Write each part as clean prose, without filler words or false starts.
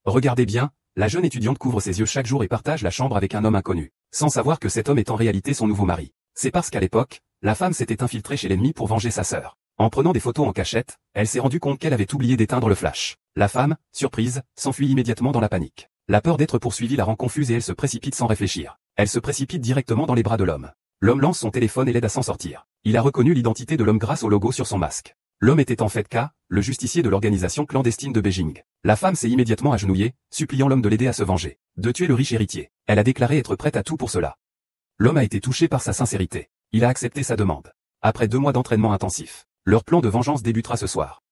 Regardez bien, la jeune étudiante couvre ses yeux chaque jour et partage la chambre avec un homme inconnu, sans savoir que cet homme est en réalité son nouveau mari. C'est parce qu'à l'époque, la femme s'était infiltrée chez l'ennemi pour venger sa sœur. En prenant des photos en cachette, elle s'est rendue compte qu'elle avait oublié d'éteindre le flash. La femme, surprise, s'enfuit immédiatement dans la panique. La peur d'être poursuivie la rend confuse et elle se précipite sans réfléchir. Elle se précipite directement dans les bras de l'homme. L'homme lance son téléphone et l'aide à s'en sortir. Il a reconnu l'identité de l'homme grâce au logo sur son masque. L'homme était en fait K, le justicier de l'organisation clandestine de Beijing. La femme s'est immédiatement agenouillée, suppliant l'homme de l'aider à se venger, de tuer le riche héritier. Elle a déclaré être prête à tout pour cela. L'homme a été touché par sa sincérité. Il a accepté sa demande. Après 2 mois d'entraînement intensif, leur plan de vengeance débutera ce soir.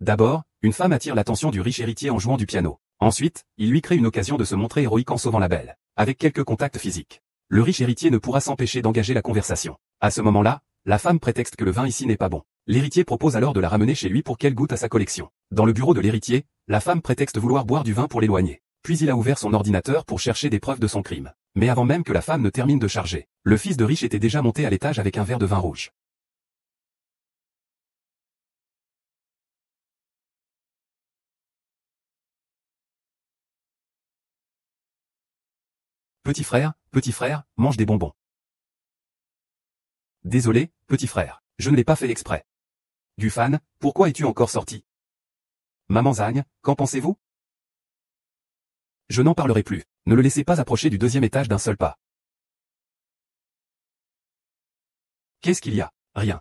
D'abord, une femme attire l'attention du riche héritier en jouant du piano. Ensuite, il lui crée une occasion de se montrer héroïque en sauvant la belle, avec quelques contacts physiques. Le riche héritier ne pourra s'empêcher d'engager la conversation. À ce moment-là, la femme prétexte que le vin ici n'est pas bon. L'héritier propose alors de la ramener chez lui pour qu'elle goûte à sa collection. Dans le bureau de l'héritier, la femme prétexte vouloir boire du vin pour l'éloigner. Puis il a ouvert son ordinateur pour chercher des preuves de son crime. Mais avant même que la femme ne termine de charger, le fils de riche était déjà monté à l'étage avec un verre de vin rouge. Petit frère, mange des bonbons. Désolé, petit frère, je ne l'ai pas fait exprès. Gufan, pourquoi es-tu encore sorti? Maman Zagne, qu'en pensez-vous? Je n'en parlerai plus, ne le laissez pas approcher du 2e étage d'un seul pas. Qu'est-ce qu'il y a? Rien.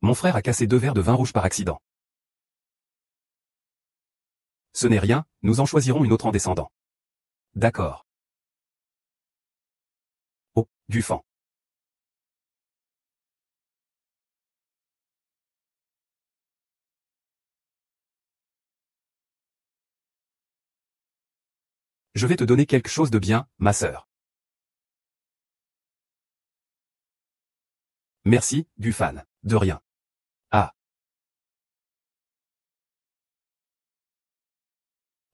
Mon frère a cassé 2 verres de vin rouge par accident. Ce n'est rien, nous en choisirons une autre en descendant. D'accord. Oh, Gufan. Je vais te donner quelque chose de bien, ma sœur. Merci, Gufan. De rien. Ah.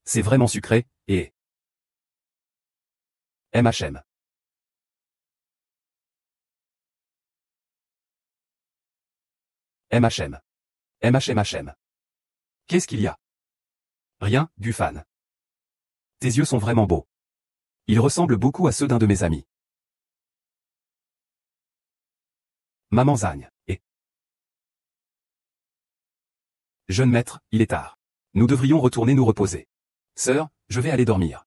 C'est vraiment sucré, et... MHM. MHM. MHMHM. Qu'est-ce qu'il y a? Rien, Gufan. Tes yeux sont vraiment beaux. Ils ressemblent beaucoup à ceux d'un de mes amis. Maman Zagne, et... Jeune maître, il est tard. Nous devrions retourner nous reposer. Sœur, je vais aller dormir.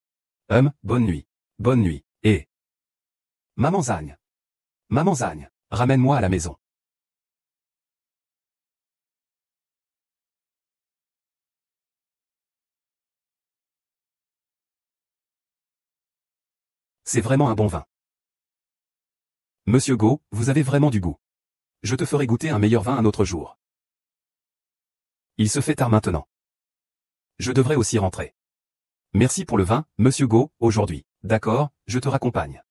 Bonne nuit. Bonne nuit, et... Maman Zagne. Maman Zagne, ramène-moi à la maison. C'est vraiment un bon vin. Monsieur Go, vous avez vraiment du goût. Je te ferai goûter un meilleur vin un autre jour. Il se fait tard maintenant. Je devrais aussi rentrer. Merci pour le vin, Monsieur Go, aujourd'hui. D'accord, je te raccompagne.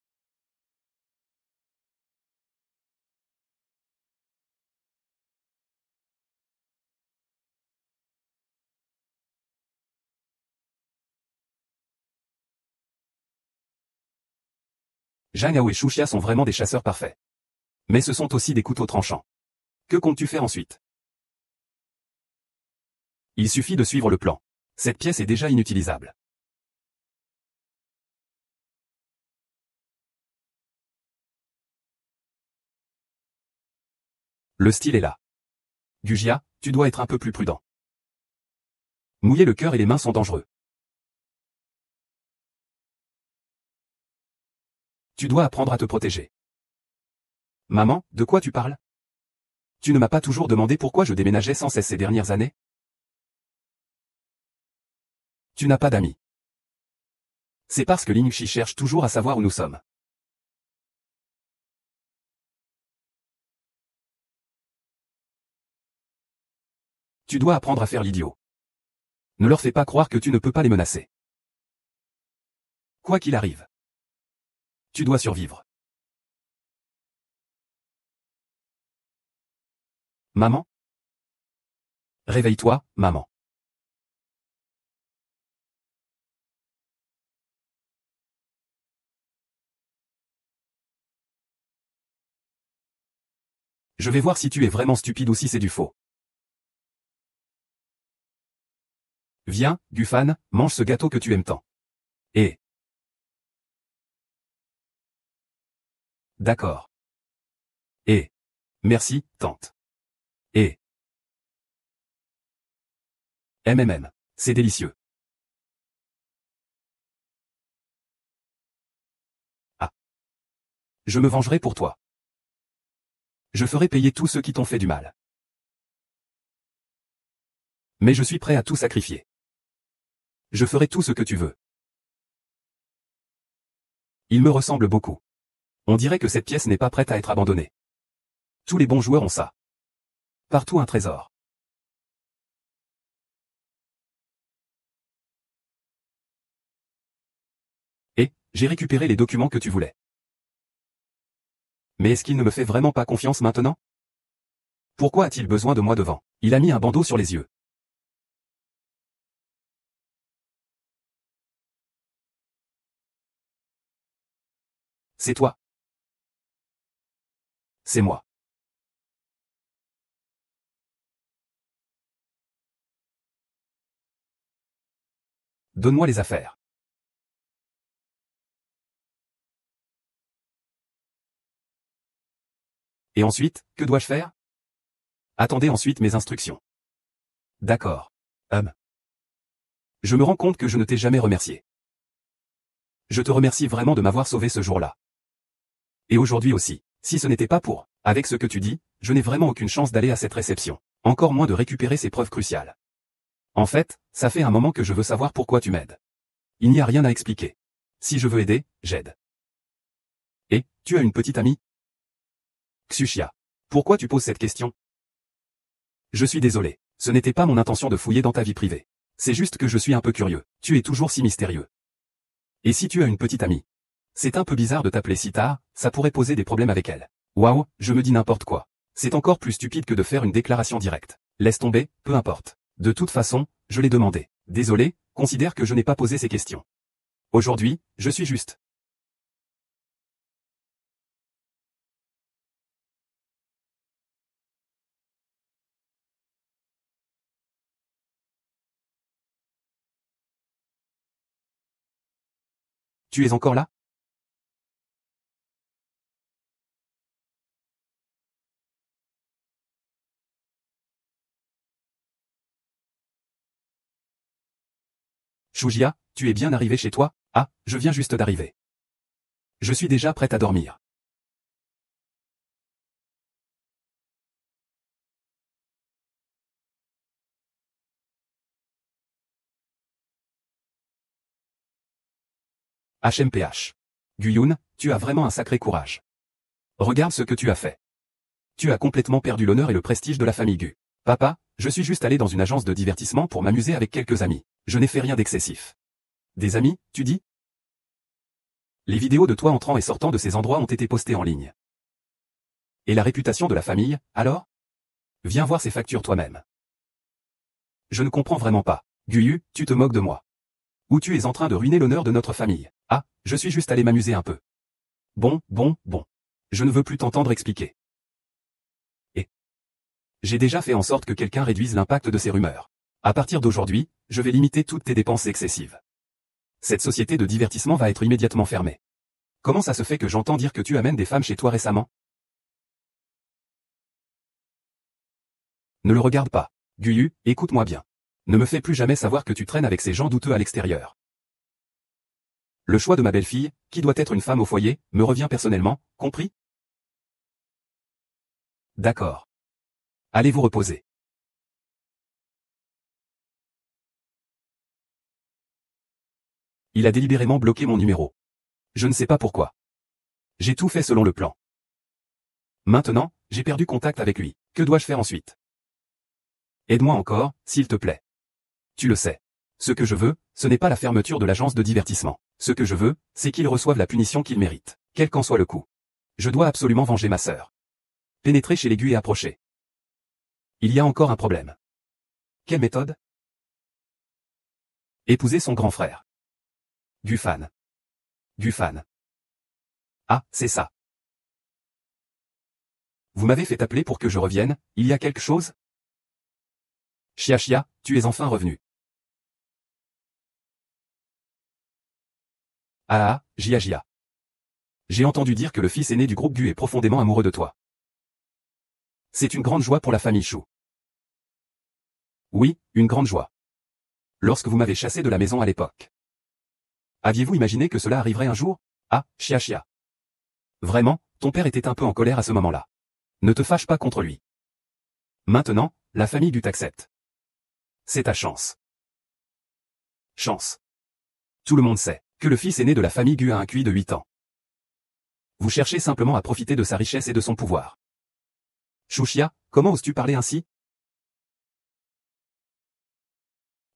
Zhang Yao et Shuxia sont vraiment des chasseurs parfaits. Mais ce sont aussi des couteaux tranchants. Que comptes-tu faire ensuite? Il suffit de suivre le plan. Cette pièce est déjà inutilisable. Le style est là. Gujia, tu dois être un peu plus prudent. Mouiller le cœur et les mains sont dangereux. Tu dois apprendre à te protéger. Maman, de quoi tu parles? Tu ne m'as pas toujours demandé pourquoi je déménageais sans cesse ces dernières années? Tu n'as pas d'amis. C'est parce que Ling Shi cherche toujours à savoir où nous sommes. Tu dois apprendre à faire l'idiot. Ne leur fais pas croire que tu ne peux pas les menacer. Quoi qu'il arrive. Tu dois survivre. Maman? Réveille-toi, maman. Je vais voir si tu es vraiment stupide ou si c'est du faux. Viens, Gufan, mange ce gâteau que tu aimes tant. Et... D'accord. Et... Merci, tante. Et... C'est délicieux. Ah. Je me vengerai pour toi. Je ferai payer tous ceux qui t'ont fait du mal. Mais je suis prêt à tout sacrifier. Je ferai tout ce que tu veux. Il me ressemble beaucoup. On dirait que cette pièce n'est pas prête à être abandonnée. Tous les bons joueurs ont ça. Partout un trésor. Et, j'ai récupéré les documents que tu voulais. Mais est-ce qu'il ne me fait vraiment pas confiance maintenant? Pourquoi a-t-il besoin de moi devant? Il a mis un bandeau sur les yeux. C'est toi. C'est moi. Donne-moi les affaires. Et ensuite, que dois-je faire? Attendez ensuite mes instructions. D'accord. Je me rends compte que je ne t'ai jamais remercié. Je te remercie vraiment de m'avoir sauvé ce jour-là. Et aujourd'hui aussi. Si ce n'était pas pour, avec ce que tu dis, je n'ai vraiment aucune chance d'aller à cette réception. Encore moins de récupérer ces preuves cruciales. En fait, ça fait un moment que je veux savoir pourquoi tu m'aides. Il n'y a rien à expliquer. Si je veux aider, j'aide. Et, tu as une petite amie? Xuxia. Pourquoi tu poses cette question? Je suis désolé. Ce n'était pas mon intention de fouiller dans ta vie privée. C'est juste que je suis un peu curieux. Tu es toujours si mystérieux. Et si tu as une petite amie? C'est un peu bizarre de t'appeler si tard, ça pourrait poser des problèmes avec elle. Waouh, je me dis n'importe quoi. C'est encore plus stupide que de faire une déclaration directe. Laisse tomber, peu importe. De toute façon, je l'ai demandé. Désolé, considère que je n'ai pas posé ces questions. Aujourd'hui, je suis juste. Tu es encore là? Shujia, tu es bien arrivé chez toi? Ah, je viens juste d'arriver. Je suis déjà prête à dormir. HMPH. Guyun, tu as vraiment un sacré courage. Regarde ce que tu as fait. Tu as complètement perdu l'honneur et le prestige de la famille Gu. Papa, je suis juste allé dans une agence de divertissement pour m'amuser avec quelques amis. Je n'ai fait rien d'excessif. Des amis, tu dis? Les vidéos de toi entrant et sortant de ces endroits ont été postées en ligne. Et la réputation de la famille, alors? Viens voir ces factures toi-même. Je ne comprends vraiment pas. Guyu, tu te moques de moi. Ou tu es en train de ruiner l'honneur de notre famille. Ah, je suis juste allé m'amuser un peu. Bon. Je ne veux plus t'entendre expliquer. Et j'ai déjà fait en sorte que quelqu'un réduise l'impact de ces rumeurs. À partir d'aujourd'hui, je vais limiter toutes tes dépenses excessives. Cette société de divertissement va être immédiatement fermée. Comment ça se fait que j'entends dire que tu amènes des femmes chez toi récemment? Ne le regarde pas. Guyu, écoute-moi bien. Ne me fais plus jamais savoir que tu traînes avec ces gens douteux à l'extérieur. Le choix de ma belle-fille, qui doit être une femme au foyer, me revient personnellement, compris? D'accord. Allez vous reposer. Il a délibérément bloqué mon numéro. Je ne sais pas pourquoi. J'ai tout fait selon le plan. Maintenant, j'ai perdu contact avec lui. Que dois-je faire ensuite? Aide-moi encore, s'il te plaît. Tu le sais. Ce que je veux, ce n'est pas la fermeture de l'agence de divertissement. Ce que je veux, c'est qu'ils reçoivent la punition qu'ils méritent, quel qu'en soit le coût. Je dois absolument venger ma sœur. Pénétrer chez l'aigu et approcher. Il y a encore un problème. Quelle méthode? Épouser son grand frère. Gufan. Gufan. Ah, c'est ça. Vous m'avez fait appeler pour que je revienne, il y a quelque chose? Chia Chia, tu es enfin revenu. Ah ah, Jia. J'ai entendu dire que le fils aîné du groupe Gu est profondément amoureux de toi. C'est une grande joie pour la famille Shu. Oui, une grande joie. Lorsque vous m'avez chassé de la maison à l'époque. Aviez-vous imaginé que cela arriverait un jour? Ah, Chia. Vraiment, ton père était un peu en colère à ce moment-là. Ne te fâche pas contre lui. Maintenant, la famille Gu t'accepte. C'est ta chance. Chance. Tout le monde sait que le fils aîné de la famille Gu a un QI de 8 ans. Vous cherchez simplement à profiter de sa richesse et de son pouvoir. Shuxia, comment oses-tu parler ainsi?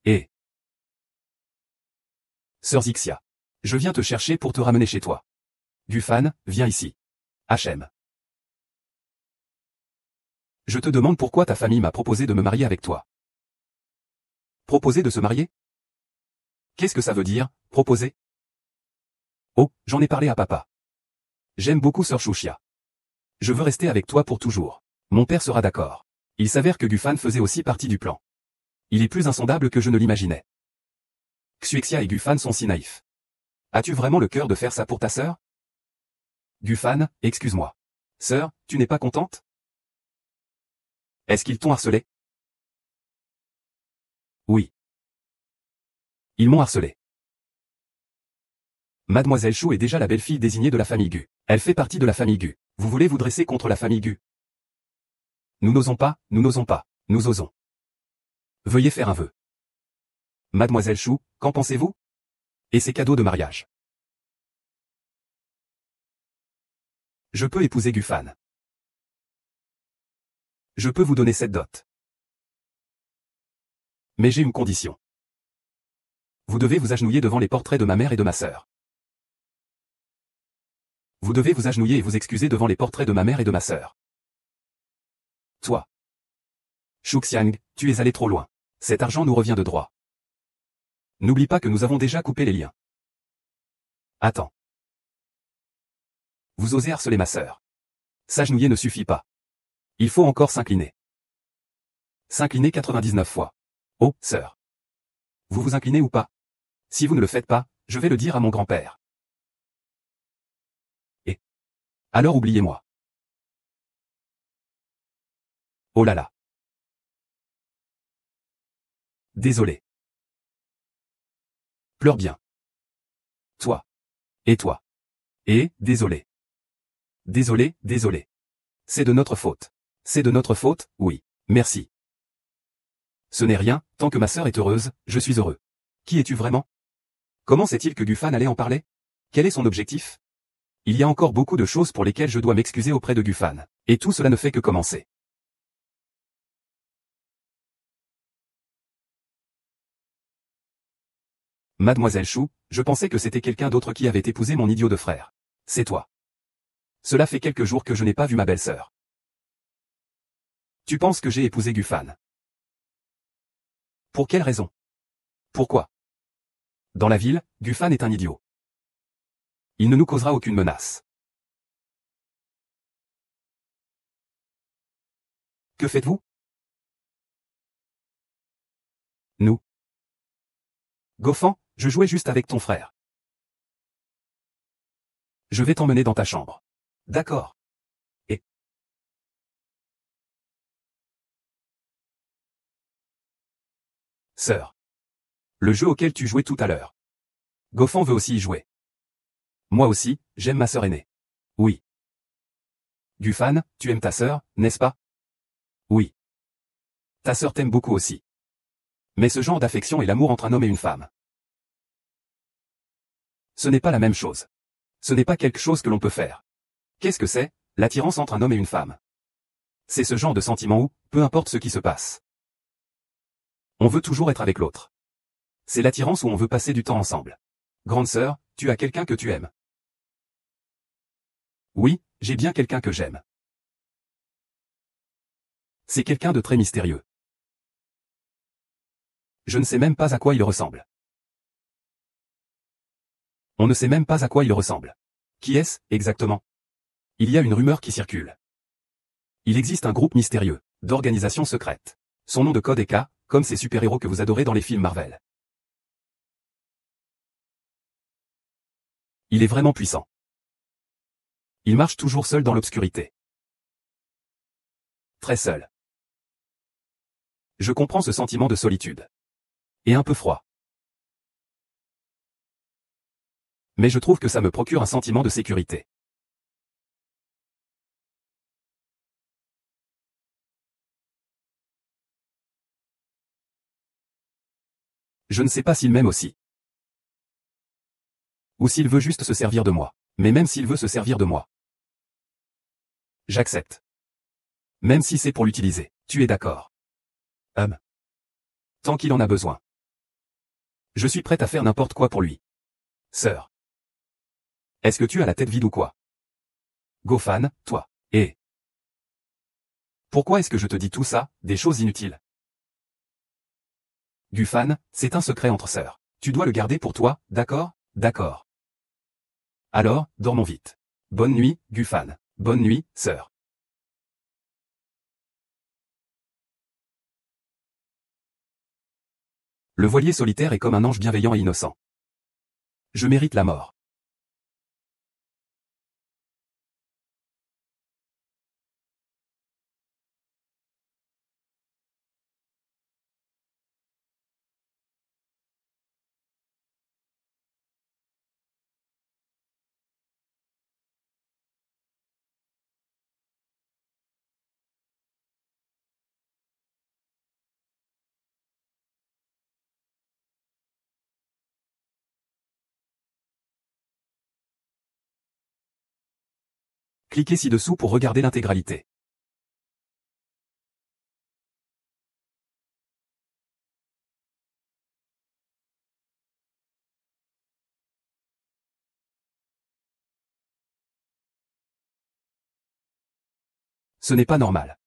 Eh. Sœur Zixia. Je viens te chercher pour te ramener chez toi. Gufan, viens ici. HM. Je te demande pourquoi ta famille m'a proposé de me marier avec toi. Proposer de se marier? Qu'est-ce que ça veut dire, proposer? Oh, j'en ai parlé à papa. J'aime beaucoup Sœur Shuxia. Je veux rester avec toi pour toujours. Mon père sera d'accord. Il s'avère que Gufan faisait aussi partie du plan. Il est plus insondable que je ne l'imaginais. Xuexia et Gufan sont si naïfs. As-tu vraiment le cœur de faire ça pour ta sœur? Gufan, excuse-moi. Sœur, tu n'es pas contente? Est-ce qu'ils t'ont harcelé? Oui. Ils m'ont harcelé. Mademoiselle Shu est déjà la belle-fille désignée de la famille Gu. Elle fait partie de la famille Gu. Vous voulez vous dresser contre la famille Gu? Nous n'osons pas, nous osons. Veuillez faire un vœu. Mademoiselle Shu, qu'en pensez-vous? Et ces cadeaux de mariage? Je peux épouser Gufan. Je peux vous donner cette dot. Mais j'ai une condition. Vous devez vous agenouiller devant les portraits de ma mère et de ma sœur. Vous devez vous agenouiller et vous excuser devant les portraits de ma mère et de ma sœur. Toi. Shuxiang, tu es allé trop loin. Cet argent nous revient de droit. N'oublie pas que nous avons déjà coupé les liens. Attends. Vous osez harceler ma sœur. S'agenouiller ne suffit pas. Il faut encore s'incliner. S'incliner 99 fois. Oh, sœur. Vous vous inclinez ou pas? Si vous ne le faites pas, je vais le dire à mon grand-père. Et alors oubliez-moi. Oh là là. Désolé. Pleure bien. Toi. Et toi. Et, désolé. Désolé. C'est de notre faute. C'est de notre faute, oui. Merci. Ce n'est rien, tant que ma sœur est heureuse, je suis heureux. Qui es-tu vraiment? Comment sait-il que Gufan allait en parler? Quel est son objectif? Il y a encore beaucoup de choses pour lesquelles je dois m'excuser auprès de Gufan. Et tout cela ne fait que commencer. Mademoiselle Shu, je pensais que c'était quelqu'un d'autre qui avait épousé mon idiot de frère. C'est toi. Cela fait quelques jours que je n'ai pas vu ma belle-sœur. Tu penses que j'ai épousé Gufan? Pour quelle raison? Pourquoi? Dans la ville, Gufan est un idiot. Il ne nous causera aucune menace. Que faites-vous? Nous. Gofan, je jouais juste avec ton frère. Je vais t'emmener dans ta chambre. D'accord. Et sœur. Le jeu auquel tu jouais tout à l'heure. Gofan veut aussi y jouer. Moi aussi, j'aime ma sœur aînée. Oui. Gufan, tu aimes ta sœur, n'est-ce pas? Oui. Ta sœur t'aime beaucoup aussi. Mais ce genre d'affection est l'amour entre un homme et une femme. Ce n'est pas la même chose. Ce n'est pas quelque chose que l'on peut faire. Qu'est-ce que c'est, l'attirance entre un homme et une femme? C'est ce genre de sentiment où, peu importe ce qui se passe, on veut toujours être avec l'autre. C'est l'attirance où on veut passer du temps ensemble. Grande sœur, tu as quelqu'un que tu aimes. Oui, j'ai bien quelqu'un que j'aime. C'est quelqu'un de très mystérieux. Je ne sais même pas à quoi il ressemble. On ne sait même pas à quoi il ressemble. Qui est-ce, exactement? Il y a une rumeur qui circule. Il existe un groupe mystérieux, d'organisation secrète. Son nom de code est K, comme ces super-héros que vous adorez dans les films Marvel. Il est vraiment puissant. Il marche toujours seul dans l'obscurité. Très seul. Je comprends ce sentiment de solitude. Et un peu froid. Mais je trouve que ça me procure un sentiment de sécurité. Je ne sais pas s'il m'aime aussi. Ou s'il veut juste se servir de moi. Mais même s'il veut se servir de moi. J'accepte. Même si c'est pour l'utiliser. Tu es d'accord? Tant qu'il en a besoin. Je suis prête à faire n'importe quoi pour lui. Sœur. Est-ce que tu as la tête vide ou quoi? Gofan, toi. Et pourquoi est-ce que je te dis tout ça, des choses inutiles? Gufan, c'est un secret entre sœurs. Tu dois le garder pour toi, d'accord? D'accord. Alors, dormons vite. Bonne nuit, Gufan. Bonne nuit, sœur. Le voilier solitaire est comme un ange bienveillant et innocent. Je mérite la mort. Cliquez ci-dessous pour regarder l'intégralité. Ce n'est pas normal.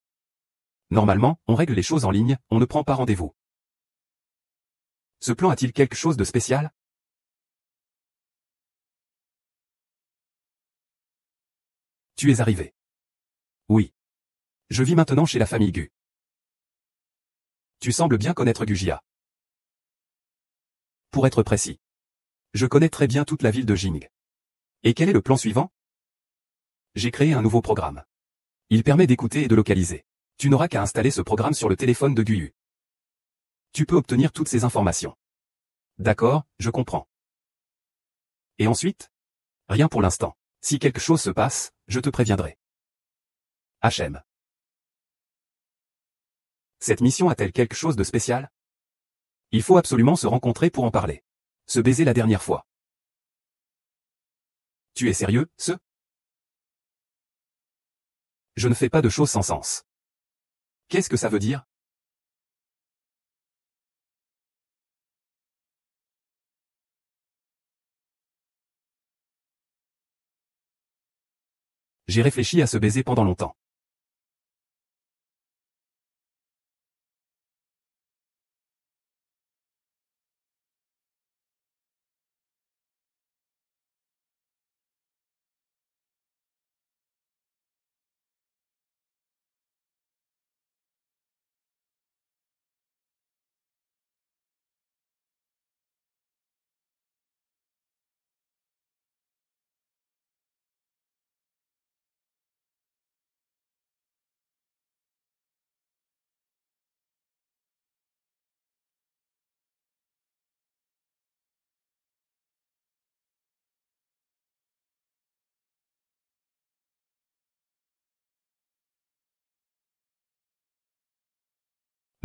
Normalement, on règle les choses en ligne, on ne prend pas rendez-vous. Ce plan a-t-il quelque chose de spécial? Tu es arrivé. Oui. Je vis maintenant chez la famille Gu. Tu sembles bien connaître Gujia. Pour être précis. Je connais très bien toute la ville de Jing. Et quel est le plan suivant? J'ai créé un nouveau programme. Il permet d'écouter et de localiser. Tu n'auras qu'à installer ce programme sur le téléphone de Guyu. Tu peux obtenir toutes ces informations. D'accord, je comprends. Et ensuite? Rien pour l'instant. Si quelque chose se passe, je te préviendrai. HM. Cette mission a-t-elle quelque chose de spécial? Il faut absolument se rencontrer pour en parler. Se baiser la dernière fois. Tu es sérieux, ce? Je ne fais pas de choses sans sens. Qu'est-ce que ça veut dire? J'ai réfléchi à se baiser pendant longtemps.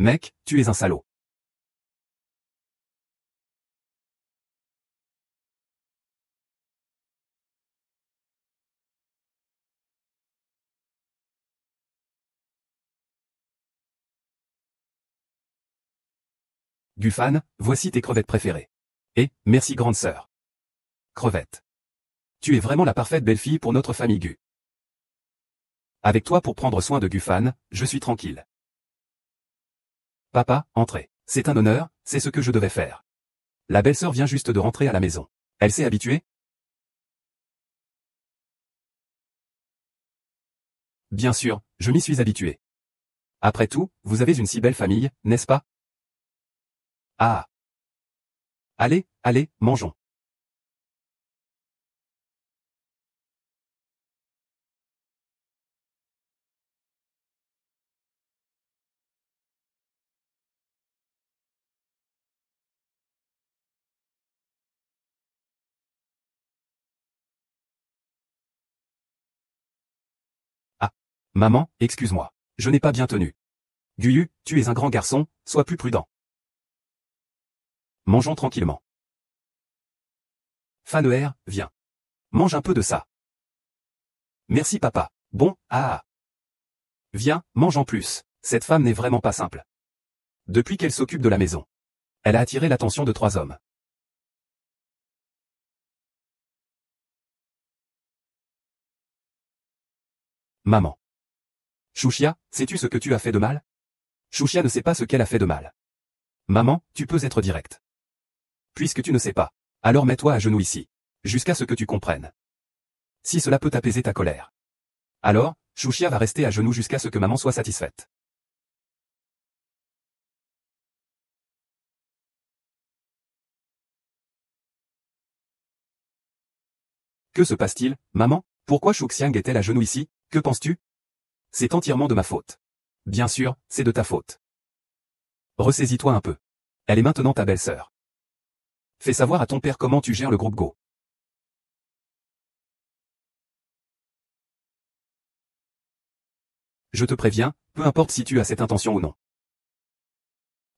Mec, tu es un salaud. Gufan, voici tes crevettes préférées. Et, merci grande sœur. Crevettes. Tu es vraiment la parfaite belle-fille pour notre famille Gu. Avec toi pour prendre soin de Gufan, je suis tranquille. Papa, entrez. C'est un honneur, c'est ce que je devais faire. La belle-sœur vient juste de rentrer à la maison. Elle s'est habituée? Bien sûr, je m'y suis habitué. Après tout, vous avez une si belle famille, n'est-ce pas? Ah. Allez, allez, mangeons. Maman, excuse-moi. Je n'ai pas bien tenu. Guyu, tu es un grand garçon, sois plus prudent. Mangeons tranquillement. Faner, viens. Mange un peu de ça. Merci papa. Bon, ah. Viens, mange en plus. Cette femme n'est vraiment pas simple. Depuis qu'elle s'occupe de la maison, elle a attiré l'attention de 3 hommes. Maman. Chouchia, sais-tu ce que tu as fait de mal? Chouchia ne sait pas ce qu'elle a fait de mal. Maman, tu peux être directe. Puisque tu ne sais pas, alors mets-toi à genoux ici. Jusqu'à ce que tu comprennes. Si cela peut apaiser ta colère. Alors, Chouchia va rester à genoux jusqu'à ce que maman soit satisfaite. Que se passe-t-il, maman? Pourquoi Shuxiang est-elle à genoux ici? Que penses-tu? C'est entièrement de ma faute. Bien sûr, c'est de ta faute. Ressaisis-toi un peu. Elle est maintenant ta belle-sœur. Fais savoir à ton père comment tu gères le groupe Go. Je te préviens, peu importe si tu as cette intention ou non.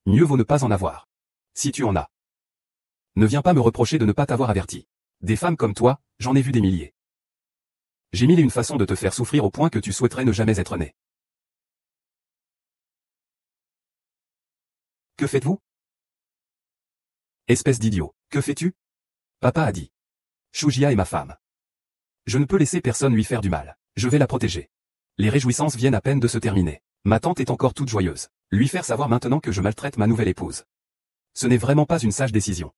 Mieux vaut ne pas en avoir. Si tu en as. Ne viens pas me reprocher de ne pas t'avoir averti. Des femmes comme toi, j'en ai vu des milliers. J'ai mille et une façons de te faire souffrir au point que tu souhaiterais ne jamais être né. Que faites-vous? Espèce d'idiot, que fais-tu? Papa a dit. Shujia est ma femme. Je ne peux laisser personne lui faire du mal. Je vais la protéger. Les réjouissances viennent à peine de se terminer. Ma tante est encore toute joyeuse. Lui faire savoir maintenant que je maltraite ma nouvelle épouse. Ce n'est vraiment pas une sage décision.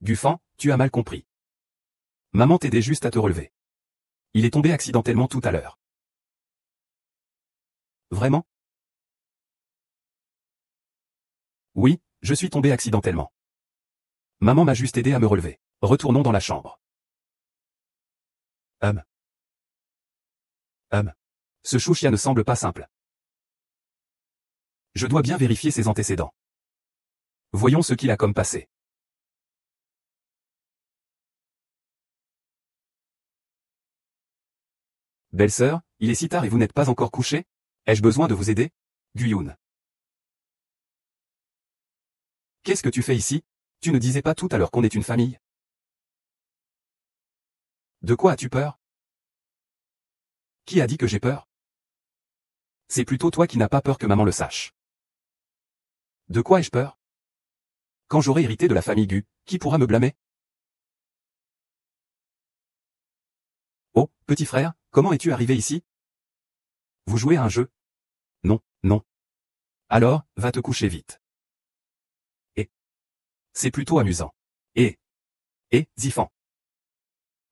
Gufan, tu as mal compris. Maman t'aidait juste à te relever. Il est tombé accidentellement tout à l'heure. Vraiment? Oui, je suis tombé accidentellement. Maman m'a juste aidé à me relever. Retournons dans la chambre. Hum. Ce chouchia ne semble pas simple. Je dois bien vérifier ses antécédents. Voyons ce qu'il a comme passé. Belle-sœur, il est si tard et vous n'êtes pas encore couché? Ai-je besoin de vous aider? Guyun. Qu'est-ce que tu fais ici? Tu ne disais pas tout à l'heure qu'on est une famille? De quoi as-tu peur? Qui a dit que j'ai peur? C'est plutôt toi qui n'as pas peur que maman le sache. De quoi ai-je peur? Quand j'aurai hérité de la famille Gu, qui pourra me blâmer? Oh, petit frère, comment es-tu arrivé ici? Vous jouez à un jeu? Non, non. Alors, va te coucher vite. Et c'est plutôt amusant. Et, Zifan.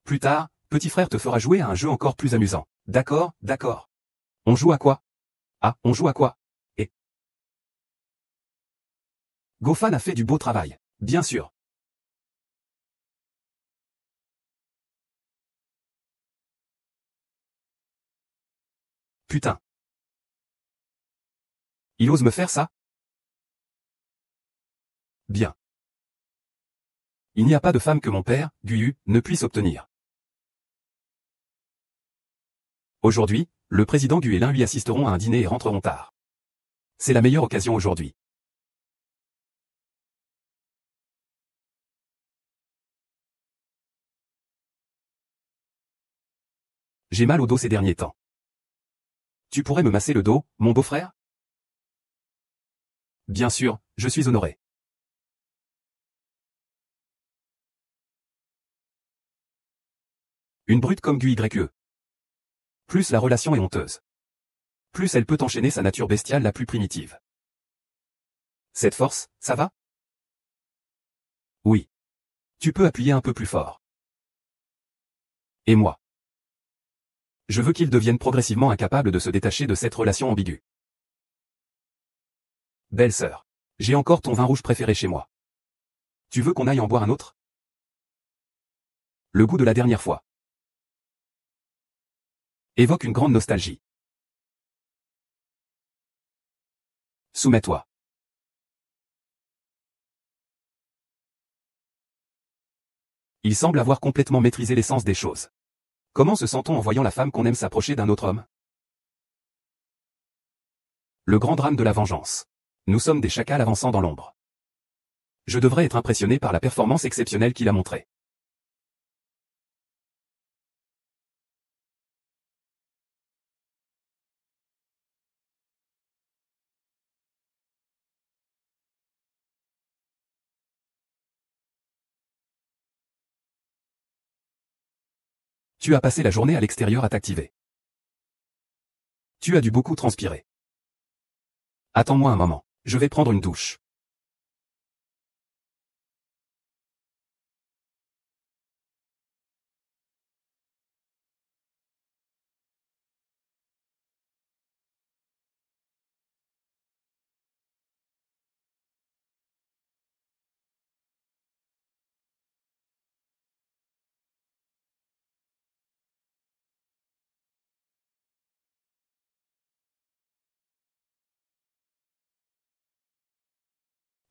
Plus tard, petit frère te fera jouer à un jeu encore plus amusant. D'accord, d'accord. On joue à quoi? Ah, on joue à quoi? Et Gofan a fait du beau travail. Bien sûr. Putain. Il ose me faire ça? Bien. Il n'y a pas de femme que mon père, Guyu, ne puisse obtenir. Aujourd'hui, le président Gu et l'un lui assisteront à un dîner et rentreront tard. C'est la meilleure occasion aujourd'hui. J'ai mal au dos ces derniers temps. Tu pourrais me masser le dos, mon beau-frère? Bien sûr, je suis honoré. Une brute comme Gu YE. Plus la relation est honteuse. Plus elle peut enchaîner sa nature bestiale la plus primitive. Cette force, ça va? Oui. Tu peux appuyer un peu plus fort. Et moi? Je veux qu'il devienne progressivement incapable de se détacher de cette relation ambiguë. Belle-sœur. J'ai encore ton vin rouge préféré chez moi. Tu veux qu'on aille en boire un autre? Le goût de la dernière fois. Évoque une grande nostalgie. Soumets-toi. Il semble avoir complètement maîtrisé l'essence des choses. Comment se sent-on en voyant la femme qu'on aime s'approcher d'un autre homme? Le grand drame de la vengeance. Nous sommes des chacals avançant dans l'ombre. Je devrais être impressionné par la performance exceptionnelle qu'il a montrée. Tu as passé la journée à l'extérieur à t'activer. Tu as dû beaucoup transpirer. Attends-moi un moment, je vais prendre une douche.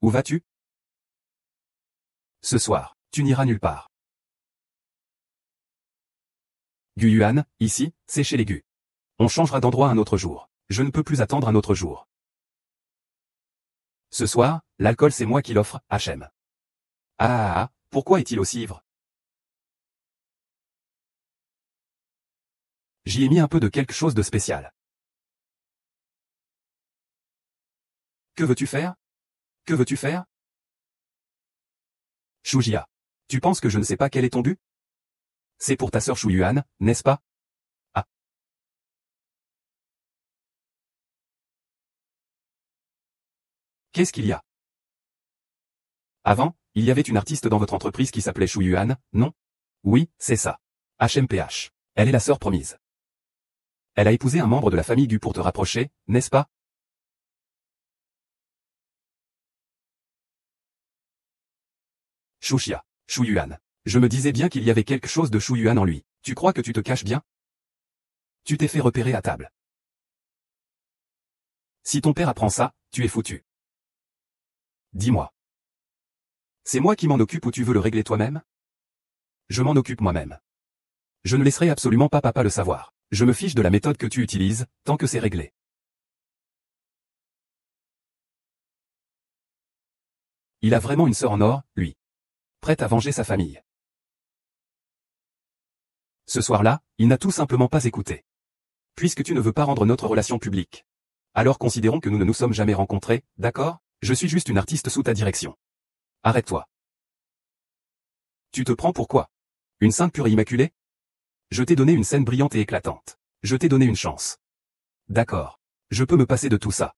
Où vas-tu? Ce soir, tu n'iras nulle part. Gu Yuan, ici, c'est chez les Gu. On changera d'endroit un autre jour. Je ne peux plus attendre un autre jour. Ce soir, l'alcool c'est moi qui l'offre, Hachem. Pourquoi est-il aussi ivre? J'y ai mis un peu de quelque chose de spécial. Que veux-tu faire? Que veux-tu faire? Shujia. Tu penses que je ne sais pas quel est ton but? C'est pour ta sœur Shu Yuan, n'est-ce pas? Ah. Qu'est-ce qu'il y a? Avant, il y avait une artiste dans votre entreprise qui s'appelait Shu Yuan, non? Oui, c'est ça. HMPH. Elle est la sœur promise. Elle a épousé un membre de la famille Gu pour te rapprocher, n'est-ce pas? Shuxia. Shu Yuan. Je me disais bien qu'il y avait quelque chose de Shu Yuan en lui. Tu crois que tu te caches bien? Tu t'es fait repérer à table. Si ton père apprend ça, tu es foutu. Dis-moi. C'est moi qui m'en occupe ou tu veux le régler toi-même? Je m'en occupe moi-même. Je ne laisserai absolument pas papa le savoir. Je me fiche de la méthode que tu utilises, tant que c'est réglé. Il a vraiment une sœur en or, lui. Prête à venger sa famille. Ce soir-là, il n'a tout simplement pas écouté. Puisque tu ne veux pas rendre notre relation publique. Alors considérons que nous ne nous sommes jamais rencontrés, d'accord? Je suis juste une artiste sous ta direction. Arrête-toi. Tu te prends pour quoi? Une sainte pure et immaculée? Je t'ai donné une scène brillante et éclatante. Je t'ai donné une chance. D'accord. Je peux me passer de tout ça.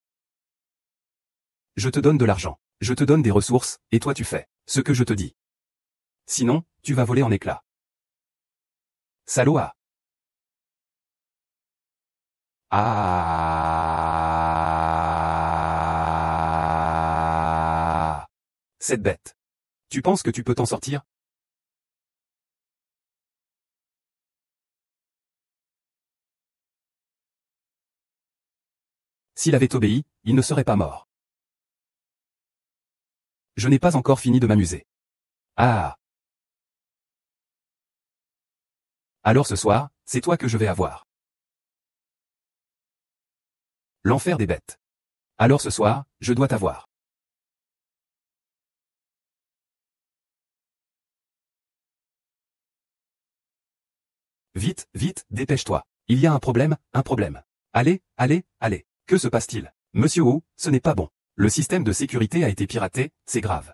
Je te donne de l'argent. Je te donne des ressources, et toi tu fais ce que je te dis. Sinon, tu vas voler en éclats. Salaud à. Cette bête. Tu penses que tu peux t'en sortir? S'il avait obéi, il ne serait pas mort. Je n'ai pas encore fini de m'amuser. Alors ce soir, c'est toi que je vais avoir. L'enfer des bêtes. Alors ce soir, je dois t'avoir. Vite, vite, dépêche-toi. Il y a un problème, un problème. Allez, allez, allez. Que se passe-t-il? Monsieur Wu, ce n'est pas bon. Le système de sécurité a été piraté, c'est grave.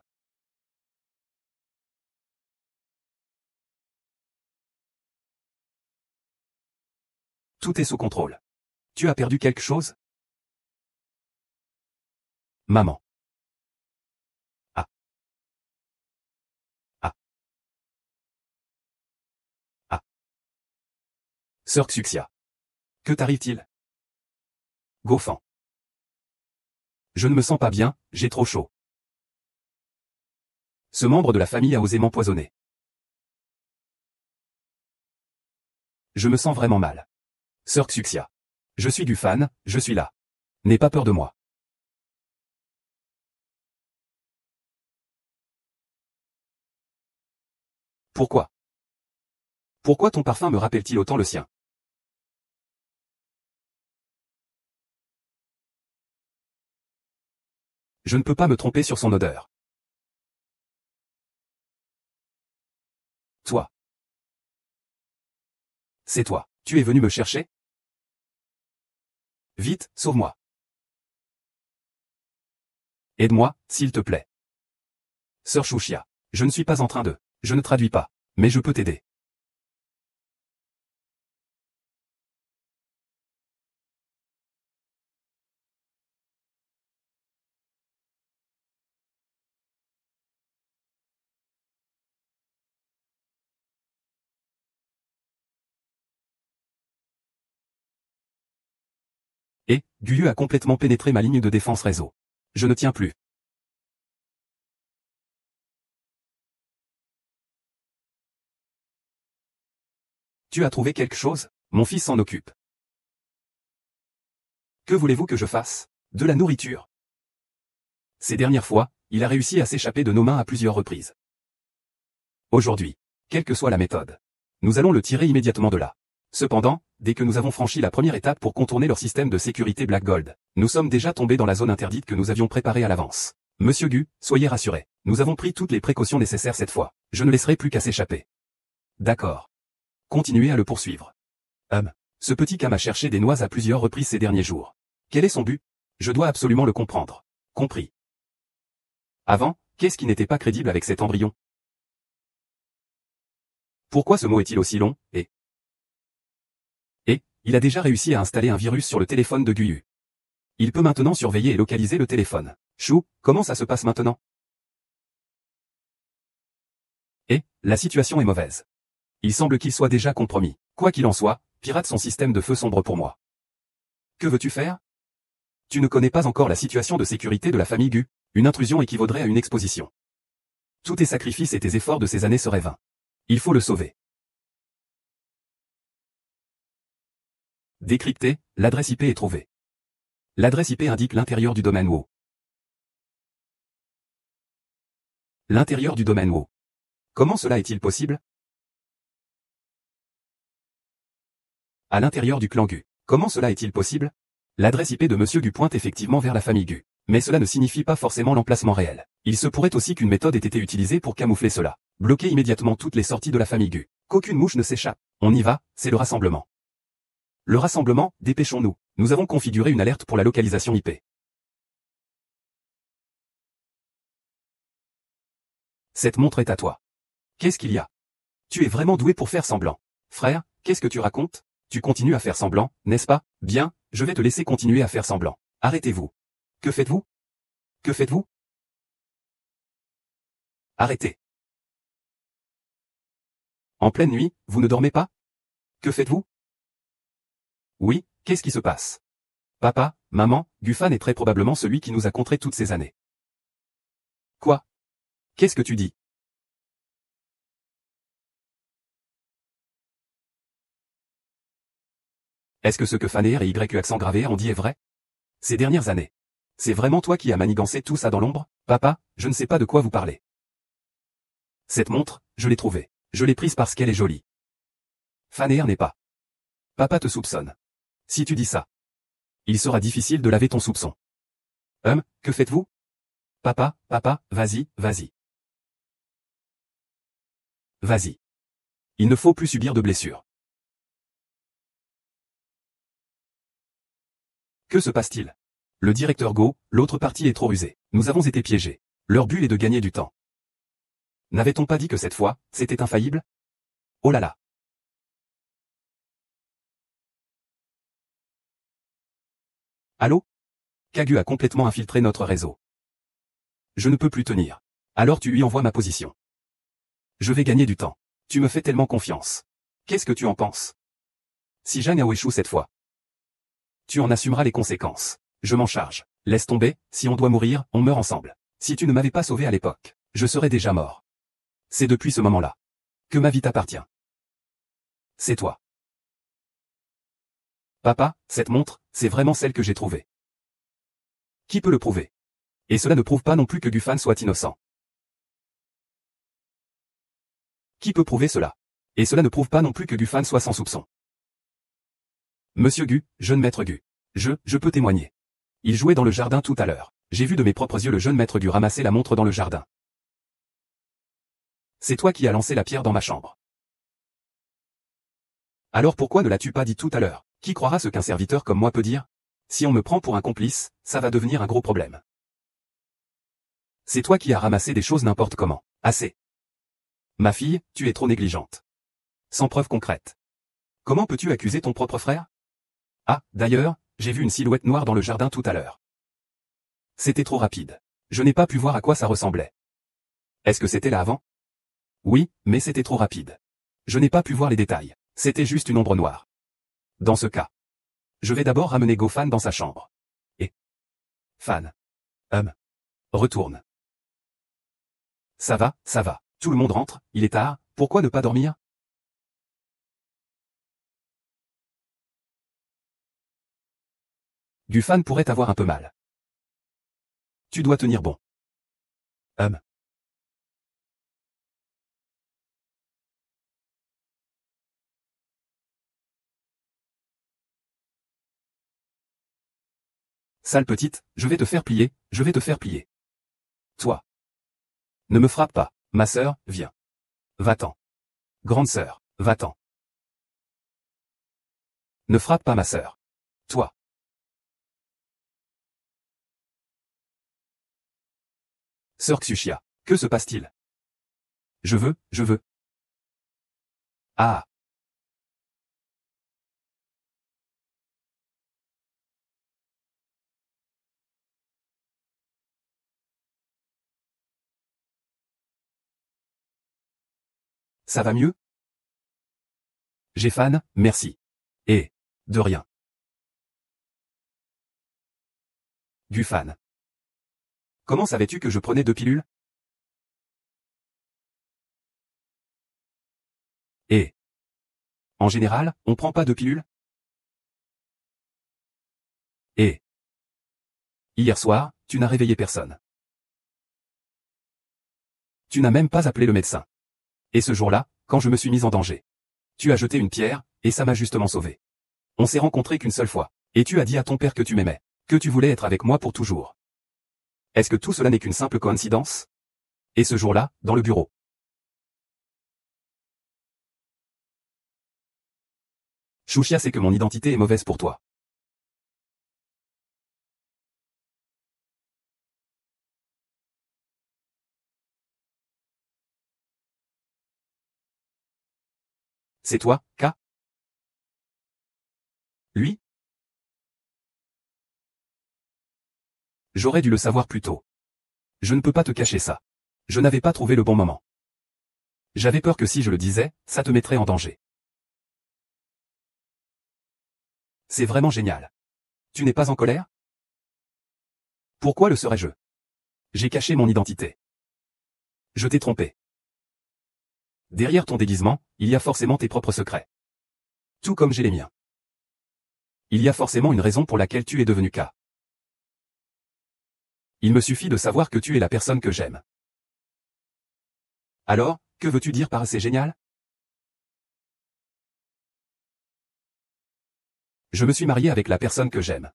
Tout est sous contrôle. Tu as perdu quelque chose? Maman. Ah. Ah. Ah. Sœur Xuxia. Que t'arrive-t-il? Gofan. Je ne me sens pas bien, j'ai trop chaud. Ce membre de la famille a osé m'empoisonner. Je me sens vraiment mal. Sœur Xuxia. Je suis du fan, je suis là. N'aie pas peur de moi. Pourquoi? Pourquoi ton parfum me rappelle-t-il autant le sien? Je ne peux pas me tromper sur son odeur. Toi. C'est toi. Tu es venu me chercher? Vite, sauve-moi. Aide-moi, s'il te plaît. Sœur Chouchia. Je ne suis pas en train de... Je ne traduis pas. Mais je peux t'aider. Et, Guyu a complètement pénétré ma ligne de défense réseau. Je ne tiens plus. Tu as trouvé quelque chose? Mon fils s'en occupe. Que voulez-vous que je fasse? De la nourriture. Ces dernières fois, il a réussi à s'échapper de nos mains à plusieurs reprises. Aujourd'hui, quelle que soit la méthode, nous allons le tirer immédiatement de là. Cependant, dès que nous avons franchi la première étape pour contourner leur système de sécurité Black Gold, nous sommes déjà tombés dans la zone interdite que nous avions préparée à l'avance. Monsieur Gu, soyez rassuré. Nous avons pris toutes les précautions nécessaires cette fois. Je ne laisserai plus qu'à s'échapper. D'accord. Continuez à le poursuivre. Ce petit K m'a cherché des noix à plusieurs reprises ces derniers jours. Quel est son but? Je dois absolument le comprendre. Compris. Avant, qu'est-ce qui n'était pas crédible avec cet embryon? Pourquoi ce mot est-il aussi long, et il a déjà réussi à installer un virus sur le téléphone de Guyu. Il peut maintenant surveiller et localiser le téléphone. Chou, comment ça se passe maintenant? La situation est mauvaise. Il semble qu'il soit déjà compromis. Quoi qu'il en soit, pirate son système de feu sombre pour moi. Que veux-tu faire? Tu ne connais pas encore la situation de sécurité de la famille Gu. Une intrusion équivaudrait à une exposition. Tous tes sacrifices et tes efforts de ces années seraient vains. Il faut le sauver. Décrypté, l'adresse IP est trouvée. L'adresse IP indique l'intérieur du domaine WoW. L'intérieur du domaine WoW. Comment cela est-il possible? À l'intérieur du clan Gu. Comment cela est-il possible? L'adresse IP de Monsieur Gu pointe effectivement vers la famille Gu. Mais cela ne signifie pas forcément l'emplacement réel. Il se pourrait aussi qu'une méthode ait été utilisée pour camoufler cela. Bloquer immédiatement toutes les sorties de la famille Gu. Qu'aucune mouche ne s'échappe. On y va, c'est le rassemblement. Le rassemblement, dépêchons-nous. Nous avons configuré une alerte pour la localisation IP. Cette montre est à toi. Qu'est-ce qu'il y a? Tu es vraiment doué pour faire semblant. Frère, qu'est-ce que tu racontes? Tu continues à faire semblant, n'est-ce pas? Bien, je vais te laisser continuer à faire semblant. Arrêtez-vous. Que faites-vous? Que faites-vous? Arrêtez. En pleine nuit, vous ne dormez pas? Que faites-vous? Oui, qu'est-ce qui se passe? Papa, maman, Gufan est très probablement celui qui nous a contré toutes ces années. Quoi? Qu'est-ce que tu dis? Est-ce que ce que Faner et Y accent gravé ont dit est vrai? Ces dernières années. C'est vraiment toi qui as manigancé tout ça dans l'ombre? Papa, je ne sais pas de quoi vous parlez. Cette montre, je l'ai trouvée. Je l'ai prise parce qu'elle est jolie. Faner n'est pas. Papa te soupçonne. Si tu dis ça, il sera difficile de laver ton soupçon. Que faites-vous? Papa, vas-y, vas-y. Vas-y. Il ne faut plus subir de blessures. Que se passe-t-il? Le directeur Go, l'autre partie est trop rusée. Nous avons été piégés. Leur but est de gagner du temps. N'avait-on pas dit que cette fois, c'était infaillible? Oh là là. Allô? Kagu a complètement infiltré notre réseau. Je ne peux plus tenir. Alors tu lui envoies ma position. Je vais gagner du temps. Tu me fais tellement confiance. Qu'est-ce que tu en penses? Si Zhang Hao échoue cette fois, tu en assumeras les conséquences. Je m'en charge. Laisse tomber, si on doit mourir, on meurt ensemble. Si tu ne m'avais pas sauvé à l'époque, je serais déjà mort. C'est depuis ce moment-là que ma vie t'appartient. C'est toi. Papa, cette montre, c'est vraiment celle que j'ai trouvée. Qui peut le prouver? Et cela ne prouve pas non plus que Gufan soit innocent. Qui peut prouver cela? Et cela ne prouve pas non plus que Gufan soit sans soupçon. Monsieur Gu, jeune maître Gu. Je peux témoigner. Il jouait dans le jardin tout à l'heure. J'ai vu de mes propres yeux le jeune maître Gu ramasser la montre dans le jardin. C'est toi qui as lancé la pierre dans ma chambre. Alors pourquoi ne l'as-tu pas dit tout à l'heure? Qui croira ce qu'un serviteur comme moi peut dire? Si on me prend pour un complice, ça va devenir un gros problème. C'est toi qui as ramassé des choses n'importe comment. Assez. Ma fille, tu es trop négligente. Sans preuve concrète. Comment peux-tu accuser ton propre frère? Ah, d'ailleurs, j'ai vu une silhouette noire dans le jardin tout à l'heure. C'était trop rapide. Je n'ai pas pu voir à quoi ça ressemblait. Est-ce que c'était là avant? Oui, mais c'était trop rapide. Je n'ai pas pu voir les détails. C'était juste une ombre noire. Dans ce cas, je vais d'abord ramener Gofan dans sa chambre. Et Fan. Retourne. Ça va, tout le monde rentre, il est tard, pourquoi ne pas dormir? Gufan pourrait avoir un peu mal. Tu dois tenir bon. Sale petite, je vais te faire plier, je vais te faire plier. Toi. Ne me frappe pas, ma sœur, viens. Va-t'en. Grande sœur, va-t'en. Ne frappe pas ma sœur. Toi. Sœur Xuxia, que se passe-t-il? Je veux. Ah. Ça va mieux? J'ai fan, merci. Et, de rien. Gufan. Comment savais-tu que je prenais 2 pilules? Et. En général, on prend pas 2 pilules? Et. Hier soir, tu n'as réveillé personne. Tu n'as même pas appelé le médecin. Et ce jour-là, quand je me suis mis en danger. Tu as jeté une pierre, et ça m'a justement sauvé. On s'est rencontrés qu'une seule fois. Et tu as dit à ton père que tu m'aimais. Que tu voulais être avec moi pour toujours. Est-ce que tout cela n'est qu'une simple coïncidence? Et ce jour-là, dans le bureau. Xuxia sait que mon identité est mauvaise pour toi. C'est toi, K? Lui? J'aurais dû le savoir plus tôt. Je ne peux pas te cacher ça. Je n'avais pas trouvé le bon moment. J'avais peur que si je le disais, ça te mettrait en danger. C'est vraiment génial. Tu n'es pas en colère? Pourquoi le serais-je? J'ai caché mon identité. Je t'ai trompé. Derrière ton déguisement, il y a forcément tes propres secrets. Tout comme j'ai les miens. Il y a forcément une raison pour laquelle tu es devenu K. Il me suffit de savoir que tu es la personne que j'aime. Alors, que veux-tu dire par c'est génial? Je me suis marié avec la personne que j'aime.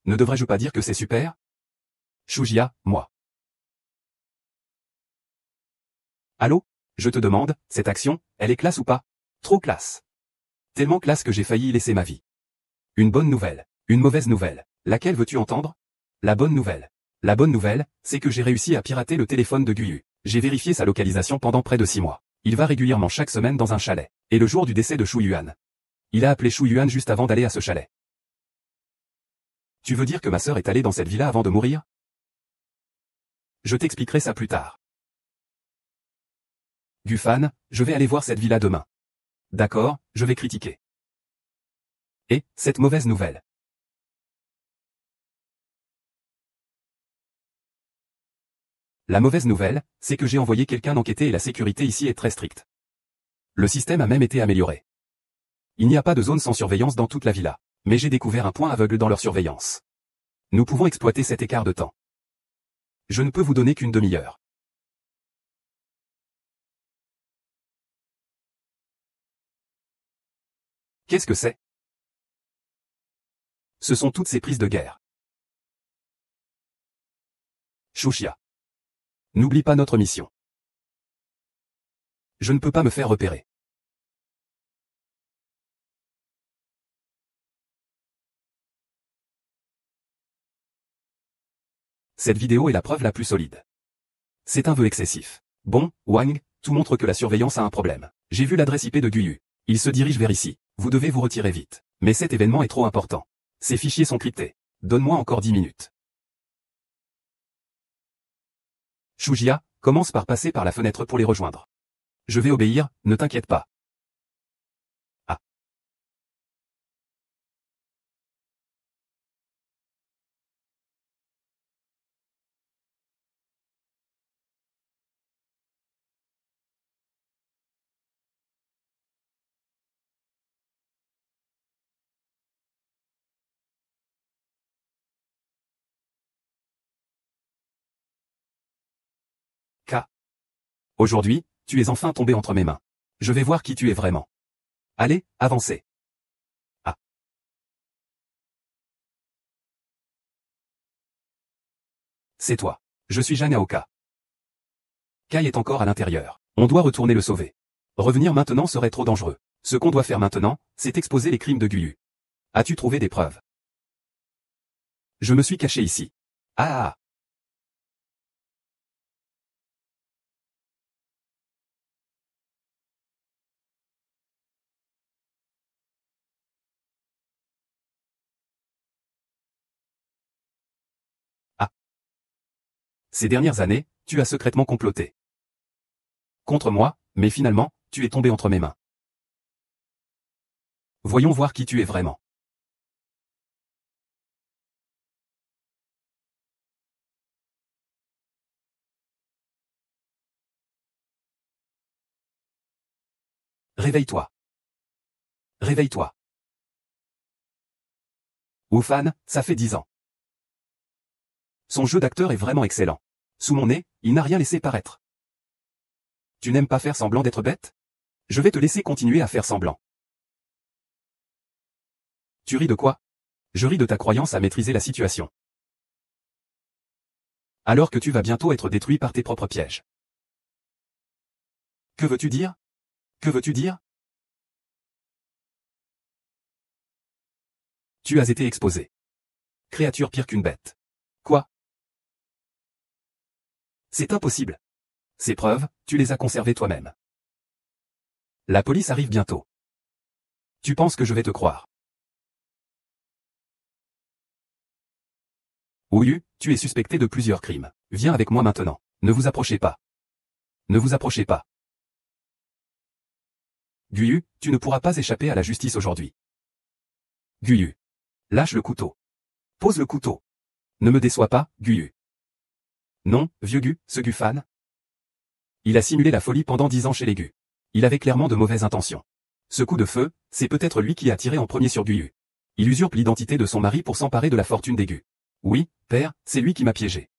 Ne devrais-je pas dire que c'est super? Xuxia, moi. Allô? Je te demande, cette action, elle est classe ou pas? Trop classe. Tellement classe que j'ai failli y laisser ma vie. Une bonne nouvelle. Une mauvaise nouvelle. Laquelle veux-tu entendre? La bonne nouvelle. La bonne nouvelle, c'est que j'ai réussi à pirater le téléphone de Guyu. J'ai vérifié sa localisation pendant près de 6 mois. Il va régulièrement chaque semaine dans un chalet. Et le jour du décès de Shu Yuan. Il a appelé Shu Yuan juste avant d'aller à ce chalet. Tu veux dire que ma sœur est allée dans cette villa avant de mourir? Je t'expliquerai ça plus tard. Gufan, je vais aller voir cette villa demain. D'accord, je vais critiquer. Et, cette mauvaise nouvelle. La mauvaise nouvelle, c'est que j'ai envoyé quelqu'un enquêter et la sécurité ici est très stricte. Le système a même été amélioré. Il n'y a pas de zone sans surveillance dans toute la villa. Mais j'ai découvert un point aveugle dans leur surveillance. Nous pouvons exploiter cet écart de temps. Je ne peux vous donner qu'une demi-heure. Qu'est-ce que c'est? Ce sont toutes ces prises de guerre. Chouchia. N'oublie pas notre mission. Je ne peux pas me faire repérer. Cette vidéo est la preuve la plus solide. C'est un vœu excessif. Bon, Wang, tout montre que la surveillance a un problème. J'ai vu l'adresse IP de Guyu. Il se dirige vers ici. Vous devez vous retirer vite. Mais cet événement est trop important. Ces fichiers sont cryptés. Donne-moi encore 10 minutes. Shujia, commence par passer par la fenêtre pour les rejoindre. Je vais obéir, ne t'inquiète pas. Ah. K. Aujourd'hui, tu es enfin tombé entre mes mains. Je vais voir qui tu es vraiment. Allez, avancez. Ah. C'est toi. Je suis Janaoka. Kai est encore à l'intérieur. On doit retourner le sauver. Revenir maintenant serait trop dangereux. Ce qu'on doit faire maintenant, c'est exposer les crimes de Guyu. As-tu trouvé des preuves? Je me suis caché ici. Ah. Ah. Ces dernières années, tu as secrètement comploté. Contre moi, mais finalement, tu es tombé entre mes mains. Voyons voir qui tu es vraiment. Réveille-toi. Réveille-toi. Wufan, ça fait 10 ans. Son jeu d'acteur est vraiment excellent. Sous mon nez, il n'a rien laissé paraître. Tu n'aimes pas faire semblant d'être bête? Je vais te laisser continuer à faire semblant. Tu ris de quoi? Je ris de ta croyance à maîtriser la situation. Alors que tu vas bientôt être détruit par tes propres pièges. Que veux-tu dire? Que veux-tu dire? Tu as été exposé. Créature pire qu'une bête. Quoi? C'est impossible. Ces preuves, tu les as conservées toi-même. La police arrive bientôt. Tu penses que je vais te croire? Ouyu, tu es suspecté de plusieurs crimes. Viens avec moi maintenant. Ne vous approchez pas. Ne vous approchez pas. Guyu, tu ne pourras pas échapper à la justice aujourd'hui. Guyu. Lâche le couteau. Pose le couteau. Ne me déçois pas, Guyu. Non, vieux Gu, ce Gu-fan. Il a simulé la folie pendant 10 ans chez les Gu. Il avait clairement de mauvaises intentions. Ce coup de feu, c'est peut-être lui qui a tiré en premier sur Guyu. Il usurpe l'identité de son mari pour s'emparer de la fortune des Gu. Oui, père, c'est lui qui m'a piégé.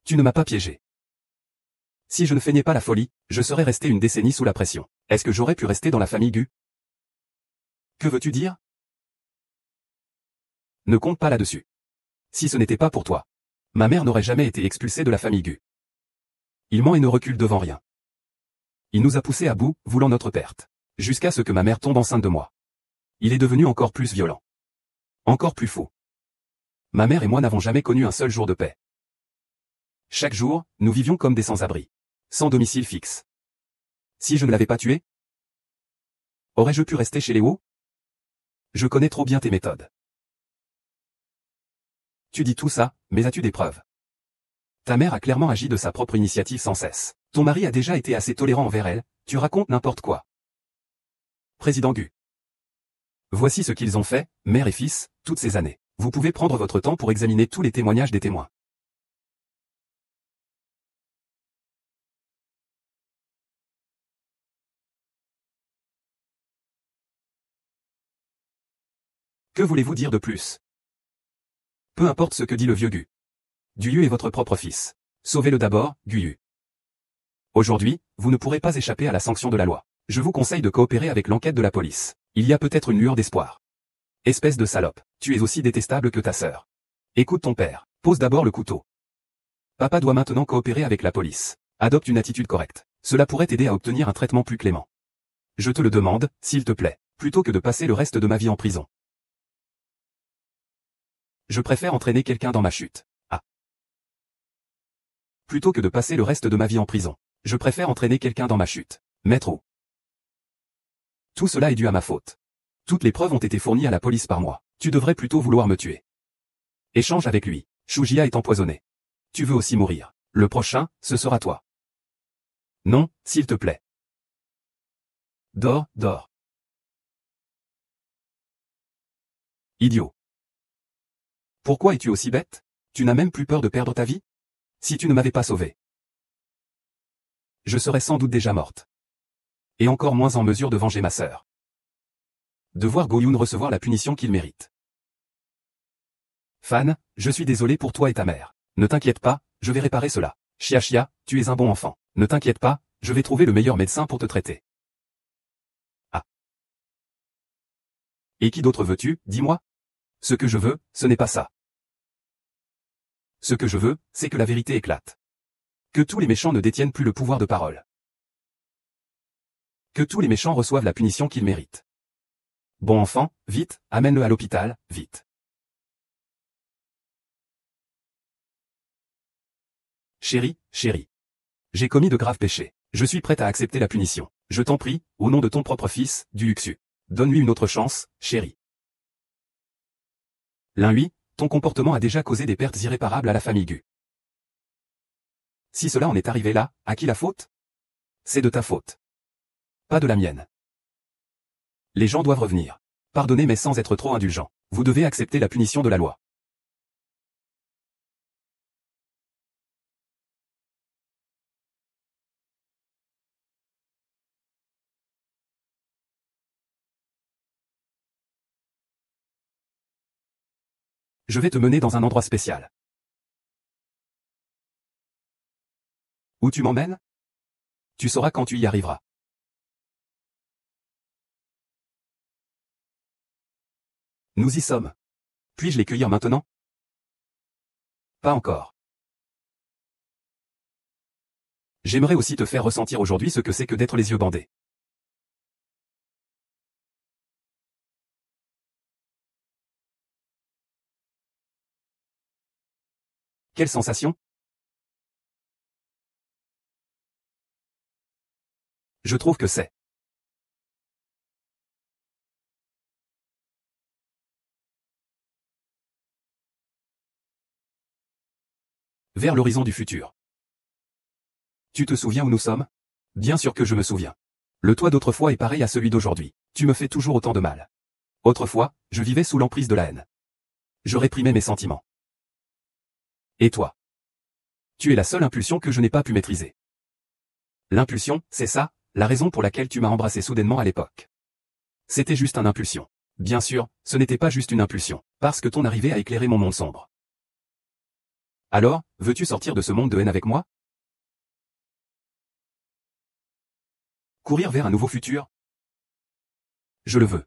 Tu ne m'as pas piégé. Si je ne feignais pas la folie, je serais resté une décennie sous la pression. Est-ce que j'aurais pu rester dans la famille Gu? Que veux-tu dire? Ne compte pas là-dessus. Si ce n'était pas pour toi, ma mère n'aurait jamais été expulsée de la famille Gu. Il ment et ne recule devant rien. Il nous a poussés à bout, voulant notre perte. Jusqu'à ce que ma mère tombe enceinte de moi. Il est devenu encore plus violent. Encore plus fou. Ma mère et moi n'avons jamais connu un seul jour de paix. Chaque jour, nous vivions comme des sans-abri. Sans domicile fixe. Si je ne l'avais pas tué, aurais-je pu rester chez Léo? Je connais trop bien tes méthodes. Tu dis tout ça, mais as-tu des preuves? Ta mère a clairement agi de sa propre initiative sans cesse. Ton mari a déjà été assez tolérant envers elle, tu racontes n'importe quoi. Président Gu. Voici ce qu'ils ont fait, mère et fils, toutes ces années. Vous pouvez prendre votre temps pour examiner tous les témoignages des témoins. Que voulez-vous dire de plus? Peu importe ce que dit le vieux Gu. Guyu est votre propre fils. Sauvez-le d'abord, Guyu. Aujourd'hui, vous ne pourrez pas échapper à la sanction de la loi. Je vous conseille de coopérer avec l'enquête de la police. Il y a peut-être une lueur d'espoir. Espèce de salope, tu es aussi détestable que ta sœur. Écoute ton père, pose d'abord le couteau. Papa doit maintenant coopérer avec la police. Adopte une attitude correcte. Cela pourrait t'aider à obtenir un traitement plus clément. Je te le demande, s'il te plaît, plutôt que de passer le reste de ma vie en prison. Je préfère entraîner quelqu'un dans ma chute. Ah. Plutôt que de passer le reste de ma vie en prison. Je préfère entraîner quelqu'un dans ma chute. Maître O. Tout cela est dû à ma faute. Toutes les preuves ont été fournies à la police par moi. Tu devrais plutôt vouloir me tuer. Échange avec lui. Shujia est empoisonné. Tu veux aussi mourir. Le prochain, ce sera toi. Non, s'il te plaît. Dors, dors. Idiot. Pourquoi es-tu aussi bête? Tu n'as même plus peur de perdre ta vie? Si tu ne m'avais pas sauvé, je serais sans doute déjà morte. Et encore moins en mesure de venger ma sœur. De voir Go-yoon recevoir la punition qu'il mérite. Fan, je suis désolé pour toi et ta mère. Ne t'inquiète pas, je vais réparer cela. Chia, tu es un bon enfant. Ne t'inquiète pas, je vais trouver le meilleur médecin pour te traiter. Ah. Et qui d'autre veux-tu, dis-moi? Ce que je veux, ce n'est pas ça. Ce que je veux, c'est que la vérité éclate. Que tous les méchants ne détiennent plus le pouvoir de parole. Que tous les méchants reçoivent la punition qu'ils méritent. Bon enfant, vite, amène-le à l'hôpital, vite. Chérie, chérie. J'ai commis de graves péchés. Je suis prête à accepter la punition. Je t'en prie, au nom de ton propre fils, du Luxu. Donne-lui une autre chance, chérie. Lui, ton comportement a déjà causé des pertes irréparables à la famille Gu. Si cela en est arrivé là, à qui la faute? C'est de ta faute. Pas de la mienne. Les gens doivent revenir. Pardonnez mais sans être trop indulgent. Vous devez accepter la punition de la loi. Je vais te mener dans un endroit spécial. Où tu m'emmènes? Tu sauras quand tu y arriveras. Nous y sommes. Puis-je les cueillir maintenant? Pas encore. J'aimerais aussi te faire ressentir aujourd'hui ce que c'est que d'être les yeux bandés. Quelle sensation? Je trouve que c'est vers l'horizon du futur. Tu te souviens où nous sommes? Bien sûr que je me souviens. Le toi d'autrefois est pareil à celui d'aujourd'hui. Tu me fais toujours autant de mal. Autrefois, je vivais sous l'emprise de la haine. Je réprimais mes sentiments. Et toi? Tu es la seule impulsion que je n'ai pas pu maîtriser. L'impulsion, c'est ça, la raison pour laquelle tu m'as embrassé soudainement à l'époque. C'était juste une impulsion. Bien sûr, ce n'était pas juste une impulsion, parce que ton arrivée a éclairé mon monde sombre. Alors, veux-tu sortir de ce monde de haine avec moi? Courir vers un nouveau futur? Je le veux.